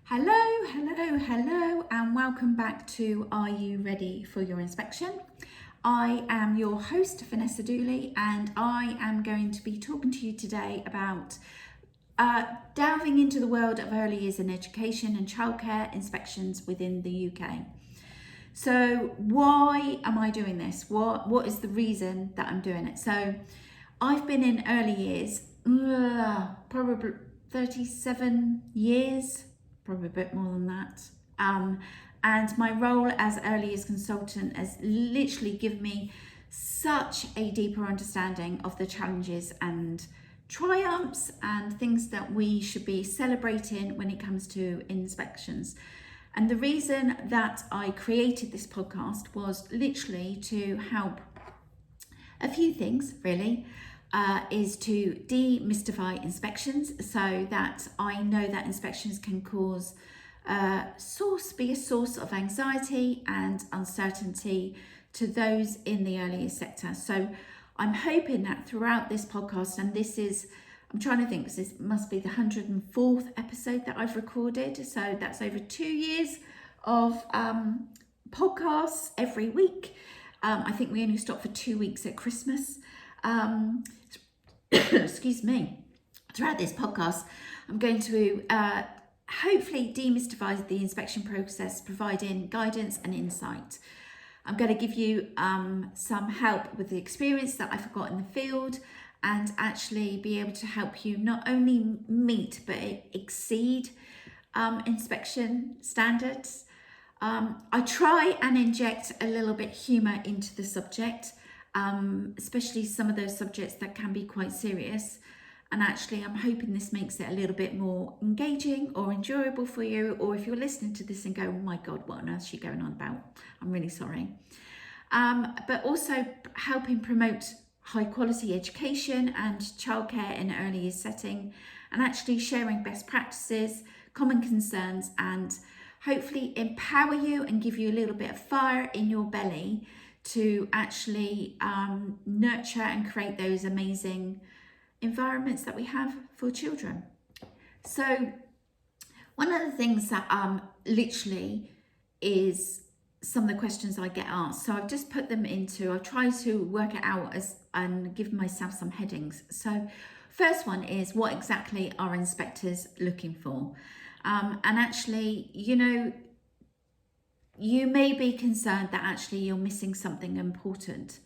Hello, and welcome back to Are You Ready for Your Inspection? I am your host, Vanessa Dooley, and I am going to be talking to you today about delving into the world of early years in education and childcare inspections within the UK. So why am I doing this? What is the reason that I'm doing it? So I've been in early years, probably 37 years, probably a bit more than that. And my role as early years consultant has literally given me such a deeper understanding of the challenges and triumphs and things that we should be celebrating when it comes to inspections. And the reason that I created this podcast was literally to help a few things, really. Is to demystify inspections, so that I know that inspections can cause be a source of anxiety and uncertainty to those in the early years sector. So I'm hoping that throughout this podcast, and I'm trying to think, because this must be the 104th episode that I've recorded, so that's over 2 years of podcasts every week. I think we only stopped for 2 weeks at Christmas. Excuse me. Throughout this podcast, I'm going to hopefully demystify the inspection process, providing guidance and insight. I'm going to give you some help with the experience that I've got in the field, and actually be able to help you not only meet but exceed inspection standards. I try and inject a little bit humour into the subject. Especially some of those subjects that can be quite serious, and actually I'm hoping this makes it a little bit more engaging or enjoyable for you, or if you're listening to this and go, oh my god, what on earth is she going on about, I'm really sorry. But also helping promote high quality education and childcare in an early years setting, and actually sharing best practices, common concerns, and hopefully empower you and give you a little bit of fire in your belly to actually nurture and create those amazing environments that we have for children. So one of the things that literally is some of the questions I get asked. So I've just put them I've tried to work it out and give myself some headings. So first one is, what exactly are inspectors looking for? And actually, you may be concerned that actually you're missing something important,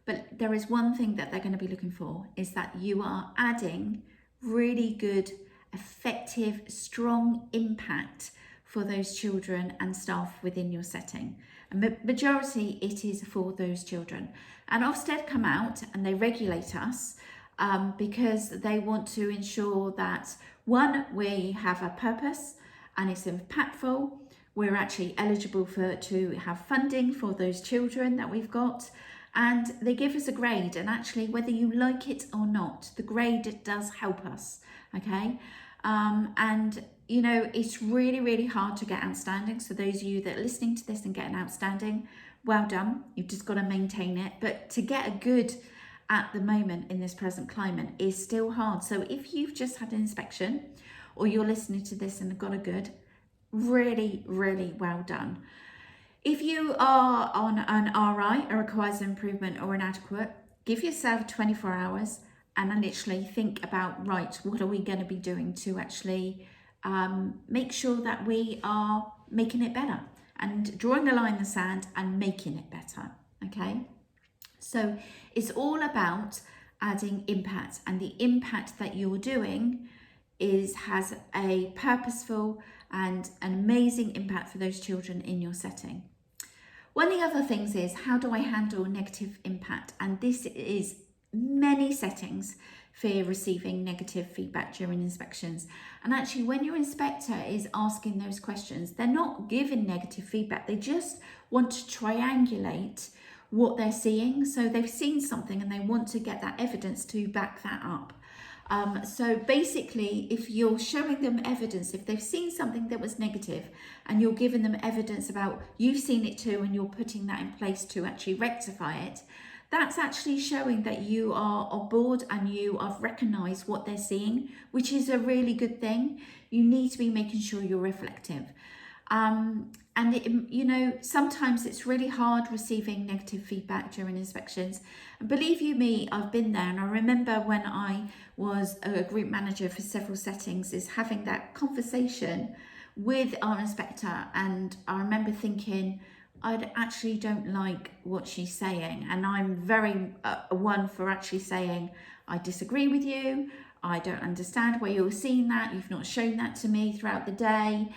but there is one thing that they're going to be looking for, is that you are adding really good, effective, strong impact for those children and staff within your setting. And majority, it is for those children. And Ofsted come out and they regulate us because they want to ensure that, one, we have a purpose and it's impactful. We're actually eligible to have funding for those children that we've got, and they give us a grade, and actually whether you like it or not, the grade does help us, okay? And it's really, really hard to get outstanding. So those of you that are listening to this and get an outstanding, well done, you've just got to maintain it. But to get a good at the moment in this present climate is still hard. So if you've just had an inspection, or you're listening to this and have got a good, really, really well done. If you are on an RI, a requires improvement or inadequate, give yourself 24 hours and literally think about, right, what are we going to be doing to actually make sure that we are making it better, and drawing a line in the sand and making it better, okay? So it's all about adding impact, and the impact that you're doing has a purposeful and an amazing impact for those children in your setting. One of the other things is, how do I handle negative impact? And this is many settings fear receiving negative feedback during inspections. And actually, when your inspector is asking those questions, they're not giving negative feedback. They just want to triangulate what they're seeing. So they've seen something and they want to get that evidence to back that up. So basically, if you're showing them evidence, if they've seen something that was negative and you're giving them evidence about you've seen it too, and you're putting that in place to actually rectify it, that's actually showing that you are on board and you have recognised what they're seeing, which is a really good thing. you need to be making sure you're reflective. And sometimes it's really hard receiving negative feedback during inspections. And believe you me, I've been there. And I remember when I was a group manager for several settings, is having that conversation with our inspector. And I remember thinking, I actually don't like what she's saying. And I'm very one for actually saying, I disagree with you. I don't understand where you're seeing that. You've not shown that to me throughout the day.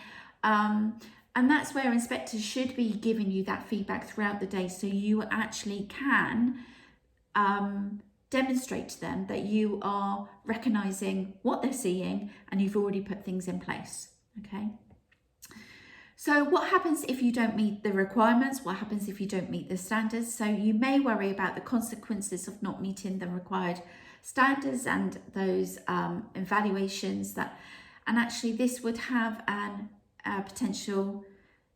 And that's where inspectors should be giving you that feedback throughout the day, so you actually can demonstrate to them that you are recognising what they're seeing and you've already put things in place, okay? So what happens if you don't meet the requirements? What happens if you don't meet the standards? So you may worry about the consequences of not meeting the required standards and those evaluations and actually this would have a potential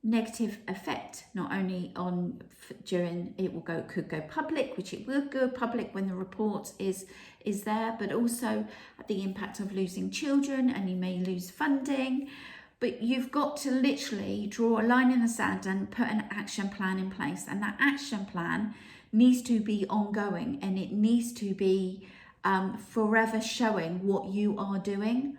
negative effect, not only on could go public, which it will go public when the report is there, but also the impact of losing children, and you may lose funding. But you've got to literally draw a line in the sand and put an action plan in place, and that action plan needs to be ongoing, and it needs to be forever showing what you are doing.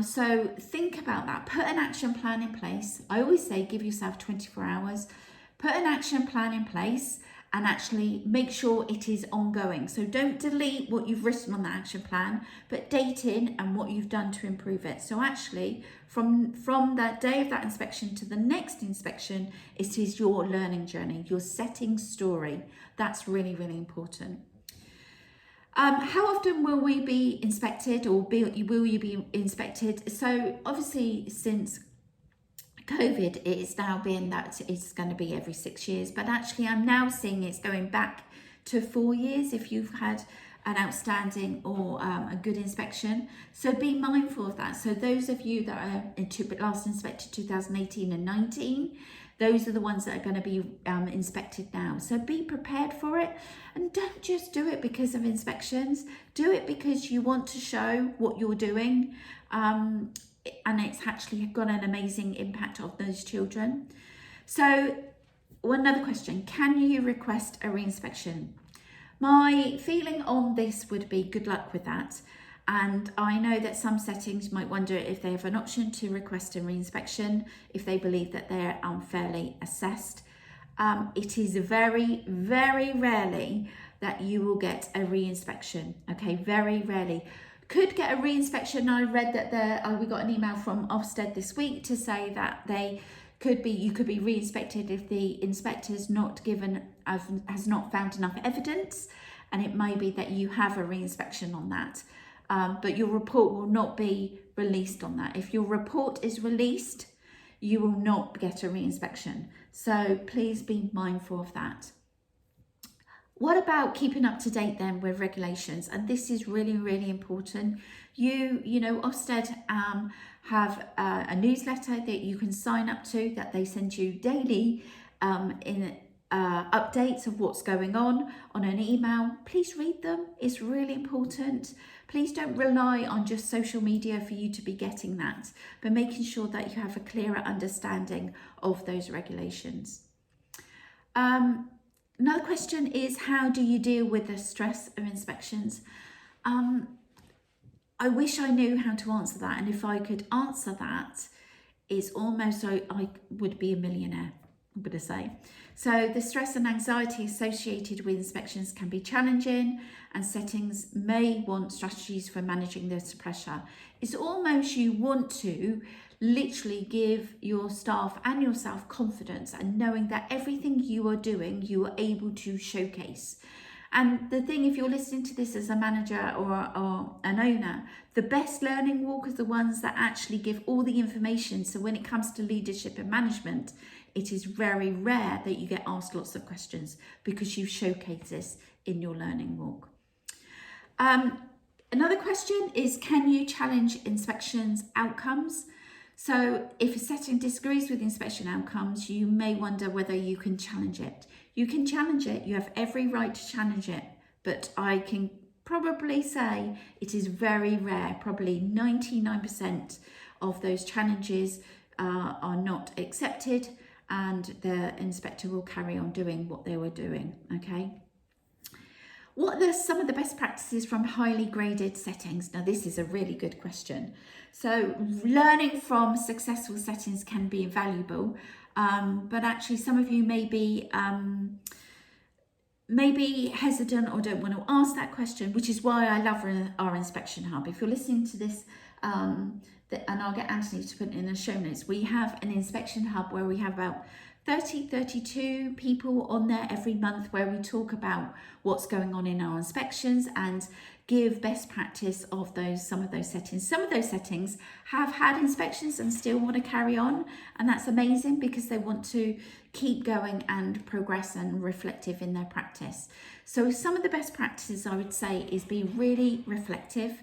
So think about that. Put an action plan in place. I always say give yourself 24 hours. Put an action plan in place and actually make sure it is ongoing. So don't delete what you've written on the action plan, but date in and what you've done to improve it. So actually from that day of that inspection to the next inspection, it is your learning journey, your setting story. That's really, really important. How often will we be inspected, or will you be inspected? So obviously since COVID, it is now been that it's going to be every 6 years, but actually I'm now seeing it's going back to 4 years if you've had an outstanding or a good inspection. So be mindful of that. So those of you that are last inspected 2018 and 19, those are the ones that are going to be inspected now. So be prepared for it, and don't just do it because of inspections. Do it because you want to show what you're doing, and it's actually got an amazing impact on those children. So one other question, can you request a re-inspection? My feeling on this would be good luck with that. And I know that some settings might wonder if they have an option to request a re-inspection if they believe that they're unfairly assessed. It is very, very rarely that you will get a re-inspection, okay? Very rarely. Could get a re-inspection. I read that we got an email from Ofsted this week to say that you could be re-inspected if the inspector's has not found enough evidence, and it may be that you have a re-inspection on that. But your report will not be released on that. If your report is released, you will not get a re-inspection. So please be mindful of that. What about keeping up to date then with regulations? And this is really, really important. Ofsted have a newsletter that you can sign up to, that they send you daily updates of what's going on an email. Please read them. It's really important. Please don't rely on just social media for you to be getting that, but making sure that you have a clearer understanding of those regulations. Another question is, how do you deal with the stress of inspections? I wish I knew how to answer that, and if I could answer that, it's almost so I would be a millionaire, I'm going to say. So the stress and anxiety associated with inspections can be challenging, and settings may want strategies for managing this pressure. It's almost you want to literally give your staff and yourself confidence, and knowing that everything you are doing, you are able to showcase. And the thing, if you're listening to this as a manager or an owner, the best learning walk are the ones that actually give all the information. So when it comes to leadership and management, it is very rare that you get asked lots of questions because you showcase this in your learning walk. Another question is, can you challenge inspections outcomes? So if a setting disagrees with inspection outcomes, you may wonder whether you can challenge it. You can challenge it, you have every right to challenge it, but I can probably say it is very rare, probably 99% of those challenges are not accepted, and the inspector will carry on doing what they were doing, okay? What are some of the best practices from highly graded settings? Now, this is a really good question. So learning from successful settings can be valuable, but actually some of you may be maybe hesitant or don't want to ask that question, which is why I love our inspection hub. If you're listening to this, and I'll get Anthony to put it in the show notes, we have an inspection hub where we have about 32 people on there every month, where we talk about what's going on in our inspections and give best practice of some of those settings. Some of those settings have had inspections and still want to carry on, and that's amazing because they want to keep going and progress and reflective in their practice. So some of the best practices I would say is be really reflective,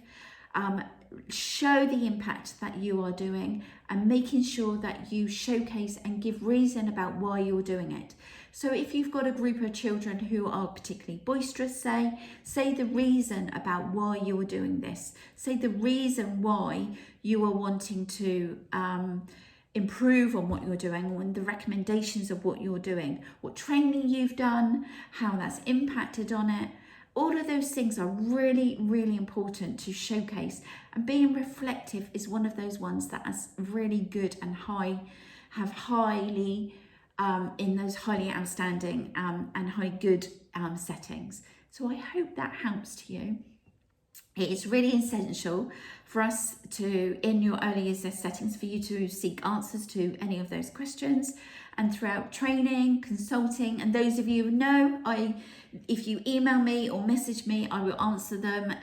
show the impact that you are doing, and making sure that you showcase and give reason about why you're doing it. So if you've got a group of children who are particularly boisterous, say the reason about why you're doing this. Say the reason why you are wanting to improve on what you're doing, and the recommendations of what you're doing, what training you've done, how that's impacted on it. All of those things are really, really important to showcase, and being reflective is one of those ones that is really good and have highly in those highly outstanding and high good settings. So I hope that helps to you. It is really essential for us to, in your early years settings, for you to seek answers to any of those questions. And throughout training, consulting, and those of you who know, if you email me or message me, I will answer them.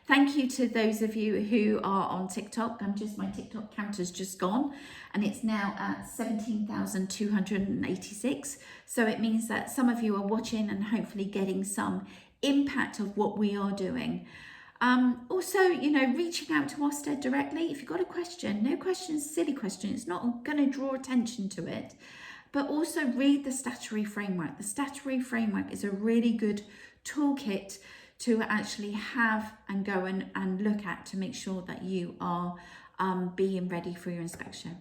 Thank you to those of you who are on TikTok. My TikTok counter's just gone, and it's now at 17,286. So it means that some of you are watching and hopefully getting some impact of what we are doing. Also, reaching out to Ofsted directly. If you've got a question, no questions, silly question, it's not going to draw attention to it. But also read the statutory framework. The statutory framework is a really good toolkit to actually have and go and look at to make sure that you are being ready for your inspection.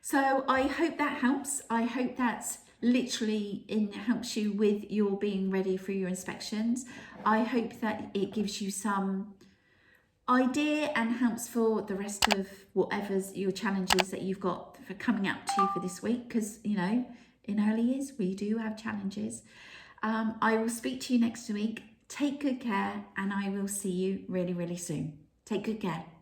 So I hope that helps. I hope that's literally helps you with your being ready for your inspections. I hope that it gives you some idea and helps for the rest of whatever's your challenges that you've got for coming up to for this week, because in early years we do have challenges. I will speak to you next week. Take good care, and I will see you really, really soon. Take good care.